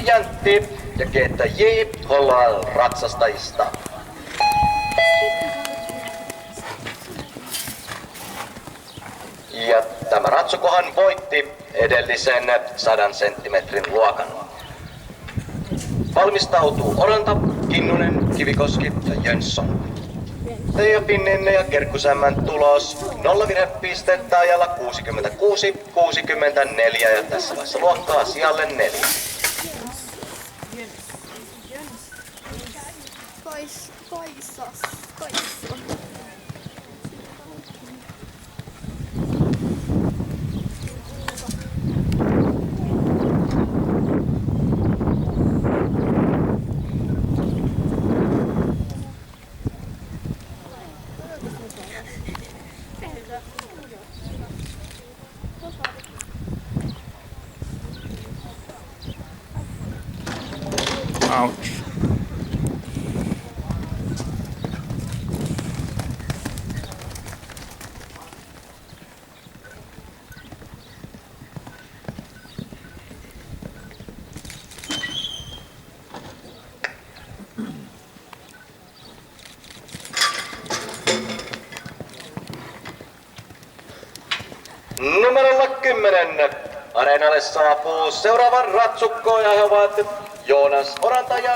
Jäntti ja Keetta J. Hollal ratsastajista. Ja tämä ratsukohan voitti edellisen 100 senttimetrin luokan. Valmistautuu Oranta, Kinnunen, Kivikoski ja Jönsson. Teija Pinnin ja Kerkkusämmän tulos 0 virhepistettä ajalla 66-64 ja tässä vaiheessa luokkaa sijalle 4. Ouch. Numerolla 10 areenalle saapuu seuraavan ratsukkoon ja he ovat Joonas Oranta ja